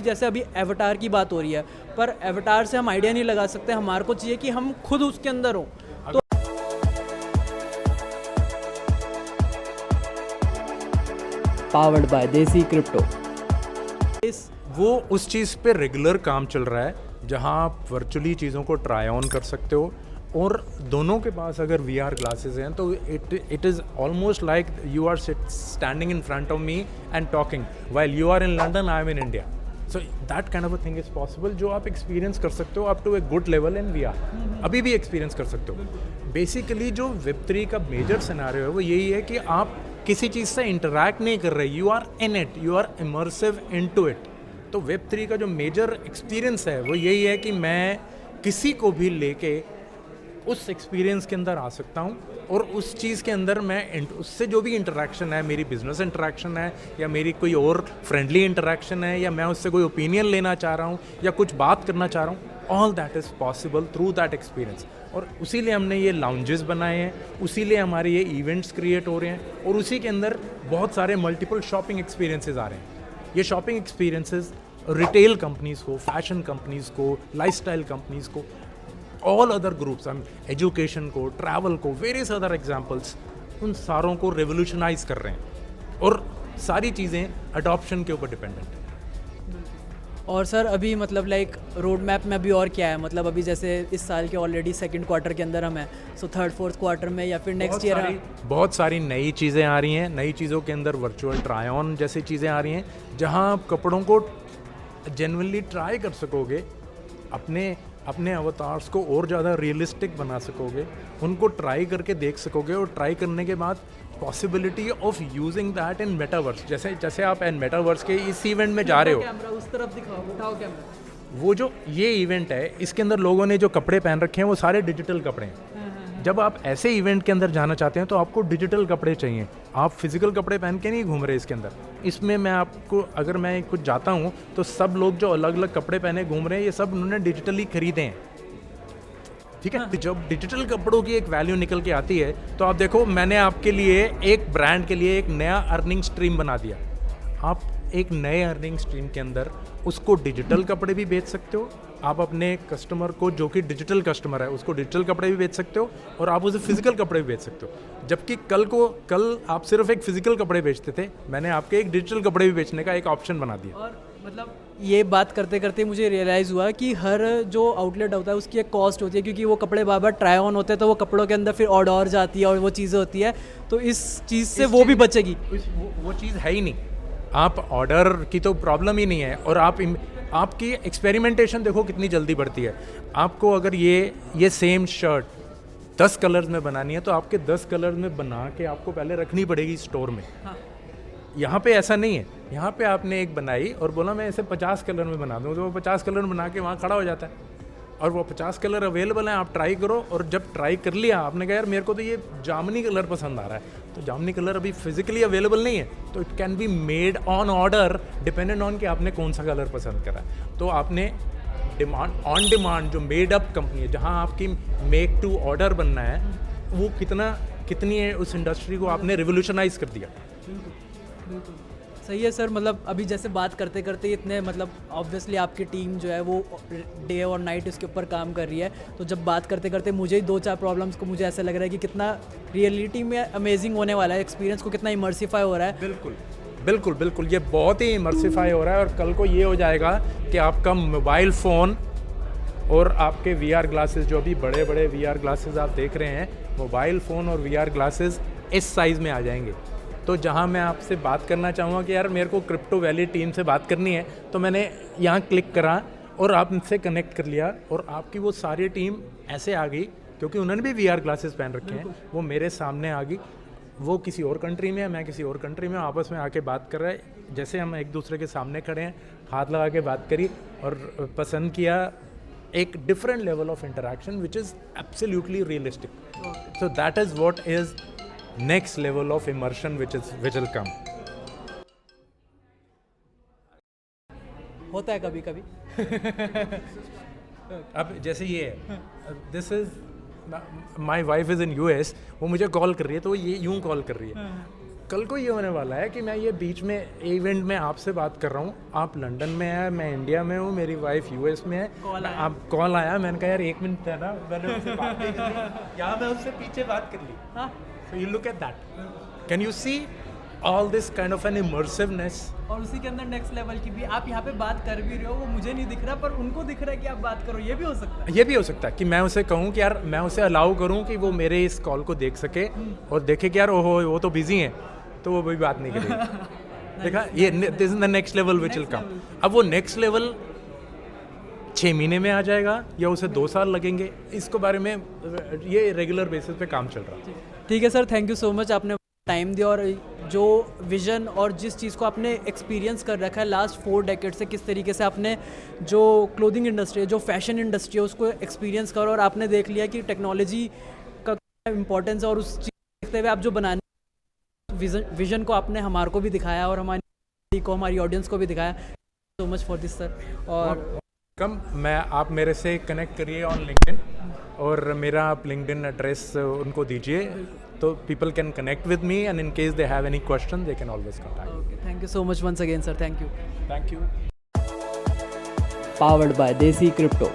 जैसे अभी एवटार की बात हो रही है, पर एवटार से हम आइडिया नहीं लगा सकते, हमारे को चाहिए कि हम खुद उसके अंदर हों। तो पावर्ड बाय देसी क्रिप्टो। इस वो उस चीज़ पे रेगुलर काम चल रहा है जहां आप वर्चुअली चीज़ों को ट्राई ऑन कर सकते हो, और दोनों के पास अगर VR ग्लासेस हैं तो it is almost like you are standing in front of me and talking while you are in London, I am in India. So that kind of a thing is possible, जो आप experience कर सकते हो up to a good level in VR। अभी भी experience कर सकते हो। बेसिकली जो Web3 का मेजर सिनेरियो है वो यही है कि आप किसी चीज़ से इंटरैक्ट नहीं कर रहे, you are in it, you are immersive in to it. तो Web3 का जो मेजर एक्सपीरियंस है वो यही है कि मैं किसी को भी लेके उस एक्सपीरियंस के अंदर आ सकता हूँ, और उस चीज़ के अंदर मैं उससे जो भी इंटरेक्शन है, मेरी बिजनेस इंटरेक्शन है या मेरी कोई और फ्रेंडली इंटरेक्शन है, या मैं उससे कोई ओपिनियन लेना चाह रहा हूँ या कुछ बात करना चाह रहा हूँ, all that is possible through that experience. और उसी लिए हमने ये लाउंजेस बनाए हैं, उसी लिए हमारे ये इवेंट्स क्रिएट हो रहे हैं, और उसी के अंदर बहुत सारे मल्टीपल शॉपिंग एक्सपीरियंसेस आ रहे हैं। ये शॉपिंग एक्सपीरियंसेस रिटेल कंपनीज़ को, फैशन कंपनीज़ को, लाइफस्टाइल कंपनीज़ को, ऑल अदर ग्रुप्स, हम एजुकेशन को, ट्रैवल को, वेरियस अदर एग्जांपल्स, उन सारों को रेवोल्यूशनाइज कर रहे हैं, और सारी चीज़ें अडॉप्शन के ऊपर डिपेंडेंट है। और सर अभी मतलब लाइक रोड मैप में अभी और क्या है, मतलब अभी जैसे इस साल के ऑलरेडी सेकंड क्वार्टर के अंदर हम हैं, सो थर्ड फोर्थ क्वार्टर में या फिर नेक्स्ट ईयर बहुत सारी नई चीज़ें आ रही हैं। नई चीज़ों के अंदर वर्चुअल ट्राई ऑन जैसी चीज़ें आ रही हैं, जहां आप कपड़ों को जेन्युइनली ट्राई कर सकोगे, अपने अवतार्स को और ज़्यादा रियलिस्टिक बना सकोगे, उनको ट्राई करके देख सकोगे, और ट्राई करने के बाद possibility of using that in metaverse. जैसे आप इन मेटावर्स के इस इवेंट में जा रहे हो, कैमरा उस तरफ दिखाओ, उठाओ कैमरा। वो जो ये इवेंट है इसके अंदर लोगों ने जो कपड़े पहन रखे हैं वो सारे डिजिटल कपड़े हैं। जब आप ऐसे इवेंट के अंदर जाना चाहते हैं तो आपको डिजिटल कपड़े चाहिए, आप फिजिकल कपड़े पहन के नहीं घूम रहे इसके अंदर। इसमें मैं आपको, अगर मैं कुछ जाता हूँ तो सब लोग जो अलग अलग कपड़े पहने घूम रहे हैं, ये सब उन्होंने डिजिटली खरीदे हैं, ठीक है। जब डिजिटल कपड़ों की एक वैल्यू निकल के आती है तो आप देखो, मैंने आपके लिए एक ब्रांड के लिए एक नया अर्निंग स्ट्रीम बना दिया। आप एक नए अर्निंग स्ट्रीम के अंदर उसको डिजिटल कपड़े भी बेच सकते हो, आप अपने कस्टमर को जो कि डिजिटल कस्टमर है उसको डिजिटल कपड़े भी बेच सकते हो, और आप उसे फिजिकल कपड़े भी बेच सकते हो। जबकि कल आप सिर्फ एक फिजिकल कपड़े बेचते थे, मैंने आपके एक डिजिटल कपड़े भी बेचने का एक ऑप्शन बना दिया। और मतलब ये बात करते करते मुझे रियलाइज़ हुआ कि हर जो आउटलेट होता है उसकी एक कॉस्ट होती है, क्योंकि वो कपड़े बार बार ट्राई ऑन होते हैं, तो वो कपड़ों के अंदर फिर ऑर्डर जाती है और वो चीज़ें होती है, तो इस चीज़ से वो भी बचेगी। वो चीज़ है ही नहीं, आप ऑर्डर की तो प्रॉब्लम ही नहीं है, और आपकी एक्सपेरिमेंटेशन देखो कितनी जल्दी बढ़ती है। आपको अगर ये सेम शर्ट 10 कलर्स में बनानी है तो आपके 10 कलर्स में बना के आपको पहले रखनी पड़ेगी स्टोर में। हाँ। यहाँ पे ऐसा नहीं है, यहाँ पे आपने एक बनाई और बोला मैं इसे 50 कलर में बना दूँ, तो वो 50 कलर बना के वहाँ खड़ा हो जाता है, और वो 50 कलर अवेलेबल हैं, आप ट्राई करो। और जब ट्राई कर लिया आपने कहा यार मेरे को तो ये जामनी कलर पसंद आ रहा है, तो जामनी कलर अभी फिजिकली अवेलेबल नहीं है, तो it can be made on order dependent on कि आपने कौन सा कलर पसंद करा है। तो आपने ऑन डिमांड जो मेड अप कंपनी है, जहाँ आपकी मेक टू ऑर्डर बनना है, वो कितनी है, उस इंडस्ट्री को आपने रिवोल्यूशनाइज कर दिया। बिल्कुल सही है सर। मतलब अभी जैसे बात करते करते इतने, मतलब ऑब्वियसली आपकी टीम जो है वो डे और नाइट इसके ऊपर काम कर रही है, तो जब बात करते करते मुझे ही 2-4 प्रॉब्लम्स को मुझे ऐसा लग रहा है कि कितना रियलिटी में अमेजिंग होने वाला है, एक्सपीरियंस को कितना इमर्सिफाई हो रहा है। बिल्कुल ये बहुत ही इमर्सिफाई हो रहा है, और कल को ये हो जाएगा कि आपका मोबाइल फ़ोन और आपके VR ग्लासेस, जो अभी बड़े बड़े VR ग्लासेस आप देख रहे हैं, मोबाइल फ़ोन और VR ग्लासेस इस साइज़ में आ जाएंगे। तो जहां मैं आपसे बात करना चाहूँगा कि यार मेरे को क्रिप्टो वैली टीम से बात करनी है, तो मैंने यहाँ क्लिक करा और आपसे कनेक्ट कर लिया, और आपकी वो सारी टीम ऐसे आ गई, क्योंकि उन्होंने भी VR ग्लासेस पहन रखे हैं, वो मेरे सामने आ गई। वो किसी और कंट्री में है, मैं किसी और कंट्री में, आपस में आके बात कर रहे हैं, जैसे हम एक दूसरे के सामने खड़े हैं, हाथ लगा के बात करी और पसंद किया एक different level of interaction which is absolutely realistic. So that is what is next level of immersion which will come. होता है कभी कभी। अब जैसे ये है, this is my wife is in US, वो मुझे कॉल कर रही है, तो ये यूं कॉल कर रही है, कल को ये होने वाला है कि मैं ये बीच में इवेंट में आपसे बात कर रहा हूँ, आप लंदन में हैं, मैं इंडिया में हूँ, मेरी वाइफ यूएस में है, आप कॉल आया, मैंने कहा यार 1 मिनट है ना, मैंने उससे बात नहीं की, यहाँ मैं उससे पीछे बात कर ली. हाँ. So you look at that. Can you see all this kind of an immersiveness? और उसी के अंदर नेक्स्ट लेवल की भी आप यहाँ पे बात कर भी रहे हो, वो मुझे नहीं दिख रहा पर उनको दिख रहा है कि आप बात करो, ये भी हो सकता है. ये भी हो सकता है कि मैं उसे कहूँ कि यार मैं उसे अलाउ करूँ कि वो मेरे इस कॉल को देख सके और देखे कि यार ओहो वो तो बिजी हैं, तो वो भी बात नहीं करेगी. देखा, ये this is the next level which will come. अब वो नेक्स्ट लेवल 6 महीने में आ जाएगा या उसे 2 साल लगेंगे, इसको बारे में ये रेगुलर बेसिस पे काम चल रहा है. ठीक है sir, thank you so much, आपने टाइम दिया और जो विजन और जिस चीज़ को आपने एक्सपीरियंस कर रखा है लास्ट 4 डेकेड से, किस तरीके से आपने जो क्लोथिंग इंडस्ट्री है, जो फैशन इंडस्ट्री है, उसको एक्सपीरियंस करो और आपने देख लिया कि टेक्नोलॉजी का इम्पोर्टेंस और उस चीज़ देखते हुए आप जो बनाने विजन को आपने हमारे को भी दिखाया और हमारी ऑडियंस को भी दिखाया. So much for this sir. और मैं आप मेरे से कनेक्ट करिए ऑन लिंक्डइन और मेरा आप लिंक्डइन एड्रेस उनको दीजिए तो people can connect with me and in case they have any question they can always contact. Thank you so much once again sir. Thank you. Thank you. Powered by Desi crypto.